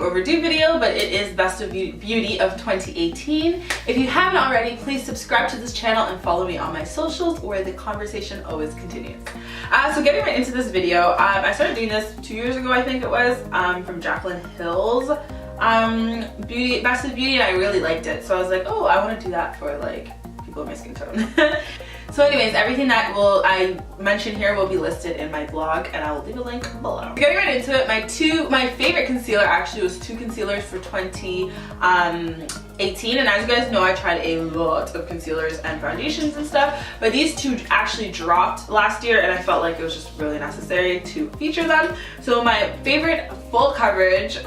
overdue video, but it is Best of Beauty of 2018. If you haven't already, please subscribe to this channel and follow me on my socials where the conversation always continues. So getting right into this video, I started doing this 2 years ago, I think it was, from Jaclyn Hill's Best of Beauty, and I really liked it. So I was like, oh, I want to do that for like people with my skin tone. So anyways, everything that I mention here will be listed in my blog, and I will leave a link below. Getting right into it, my favorite concealer actually was two concealers for 2018, and as you guys know, I tried a lot of concealers and foundations and stuff, but these two actually dropped last year, and I felt like it was just really necessary to feature them. So my favorite full coverage is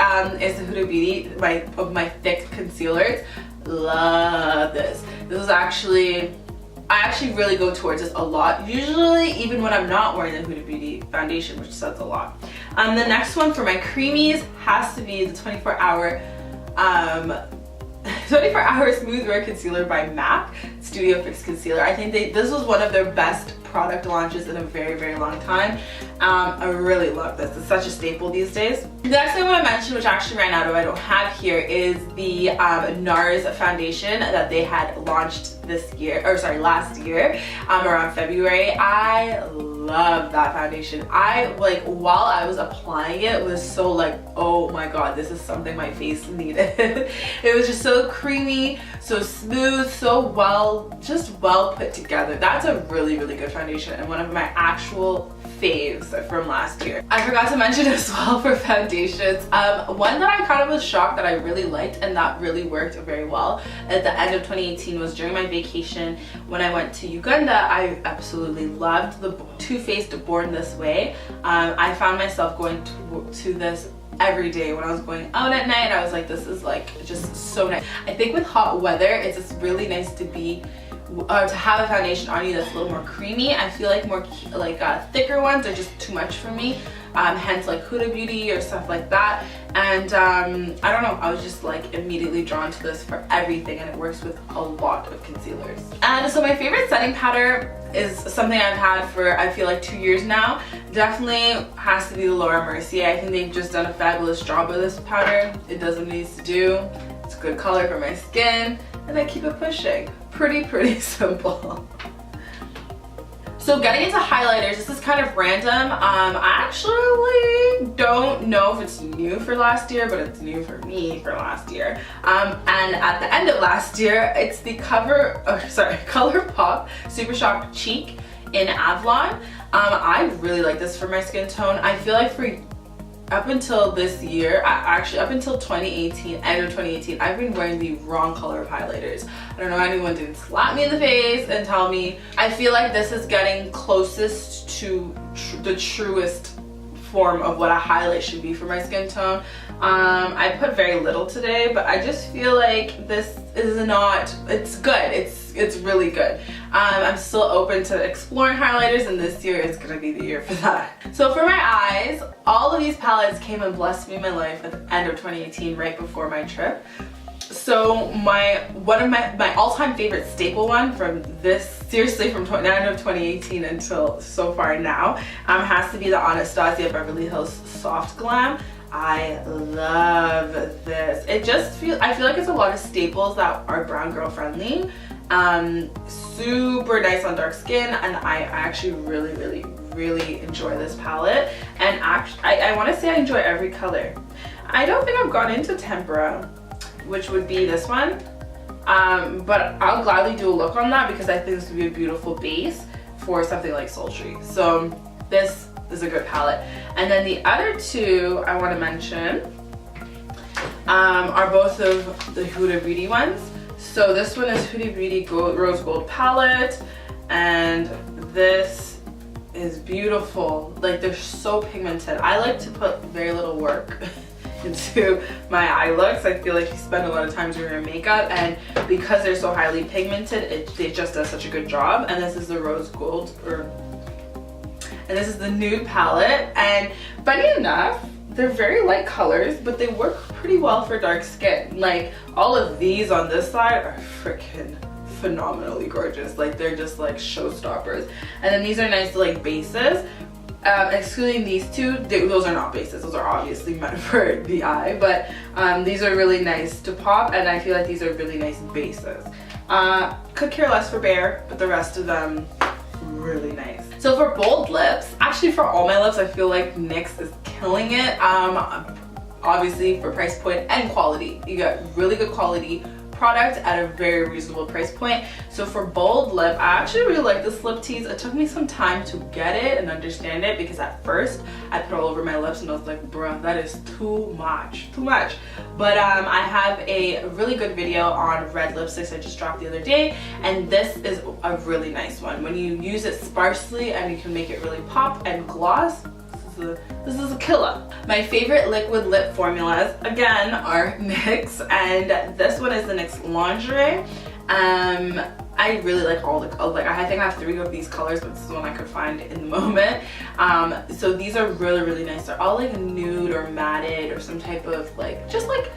the Huda Beauty, of my thick concealers. Love this. This is actually, I actually really go towards this a lot, usually even when I'm not wearing the Huda Beauty foundation, which says a lot. The next one for my creamies has to be the 24-hour Smooth Wear Concealer by MAC Studio Fix Concealer. I think this was one of their best product launches in a very, very long time. I really love this. It's such a staple these days. The next thing I want to mention, which I actually ran out of, I don't have here, is the NARS foundation that they had launched this year, or sorry, last year, around February. I love that foundation. While I was applying it, was so like, oh my god, this is something my face needed. It was just so creamy, so smooth, so well put together. That's a really, really good foundation, and one of my actual faves from last year. I forgot to mention as well for foundations, one that I kind of was shocked that I really liked and that really worked very well at the end of 2018 was during my vacation when I went to Uganda. I absolutely loved the Too Faced Born This Way. I found myself going to this every day when I was going out at night. I was like, this is like just so nice. I think with hot weather, it's just really nice to have a foundation on you that's a little more creamy. I feel like more thicker ones are just too much for me, hence like Huda Beauty or stuff like that. And I don't know, I was just like immediately drawn to this for everything, and it works with a lot of concealers. And so my favorite setting powder is something I've had for, I feel like, 2 years now. Definitely has to be the Laura Mercier. I think they've just done a fabulous job with this powder. It does what it needs to do. It's a good color for my skin, and I keep it pushing. Pretty simple. So getting into highlighters, this is kind of random. I actually don't know if it's new for last year, but it's new for me for last year. And at the end of last year, it's the ColourPop Super Shock Cheek in Avalon. I really like this for my skin tone. I feel like up until this year, actually up until 2018, end of 2018, I've been wearing the wrong color of highlighters. I don't know, anyone didn't slap me in the face and tell me. I feel like this is getting closest to the truest form of what a highlight should be for my skin tone. I put very little today, but I just feel like this is not, it's good, it's really good. I'm still open to exploring highlighters, and this year is gonna be the year for that. So for my eyes, all of these palettes came and blessed me in my life at the end of 2018, right before my trip. So one of my all-time favorite staple one from this, seriously, from the end of 2018 until so far now, has to be the Anastasia Beverly Hills Soft Glam. I love this. I feel like it's a lot of staples that are brown girl friendly. Super nice on dark skin, and I actually really enjoy this palette. And I want to say I enjoy every color. I don't think I've gone into Tempera, which would be this one, but I'll gladly do a look on that because I think this would be a beautiful base for something like Sultry. So this is a good palette. And then the other two I want to mention are both of the Huda Beauty ones. So this one is Huda Beauty Rose Gold Palette, and this is beautiful. Like, they're so pigmented. I like to put very little work into my eye looks. I feel like you spend a lot of time doing your makeup, and because they're so highly pigmented, it just does such a good job. And this is the Rose Gold, and this is the Nude palette. And funny enough, they're very light colors, but they work pretty well for dark skin. Like, all of these on this side are freaking phenomenally gorgeous. Like, they're just like showstoppers. And then these are nice like bases. Excluding these two, those are not bases. Those are obviously meant for the eye, but these are really nice to pop, and I feel like these are really nice bases. Could care less for Bare, but the rest of them, really nice. So for bold lips, actually for all my lips, I feel like NYX is killing it. Obviously for price point and quality. You get really good quality product at a very reasonable price point. So for bold lip, I actually really like this lip tease. It took me some time to get it and understand it, because at first I put it all over my lips and I was like, bruh, that is too much. But I have a really good video on red lipsticks I just dropped the other day, and this is a really nice one. When you use it sparsely and you can make it really pop and gloss, this is a killer. My favorite liquid lip formulas, again, are NYX, and this one is the NYX Lingerie. I really like all the, like, I think I have 3 of these colors, but this is one I could find in the moment. So these are really nice. They're all like nude or matted or some type of like, just like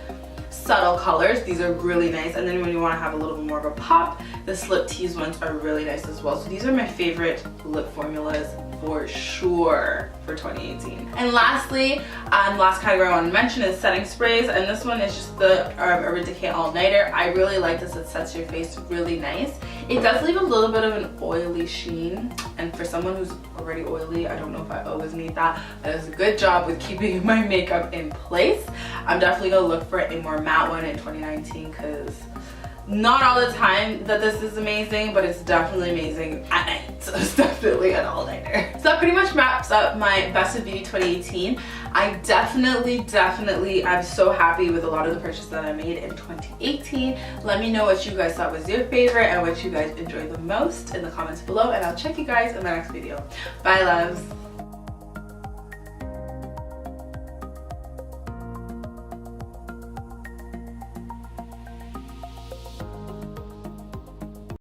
subtle colors. These are really nice. And then when you want to have a little bit more of a pop, the slip tease ones are really nice as well. So these are my favorite lip formulas for sure for 2018. And lastly, last category I want to mention is setting sprays, and this one is just the Urban Decay All Nighter. I really like this. It sets your face really nice. It does leave a little bit of an oily sheen, and for someone who's already oily, I don't know if I always need that. That does a good job with keeping my makeup in place. I'm definitely gonna look for a more matte one in 2019, because not all the time that this is amazing, but it's definitely amazing at night. So it's definitely an all-nighter. So that pretty much wraps up my Best of Beauty 2018. I definitely, I'm so happy with a lot of the purchases that I made in 2018. Let me know what you guys thought was your favorite and what you guys enjoyed the most in the comments below, and I'll check you guys in the next video. Bye, loves.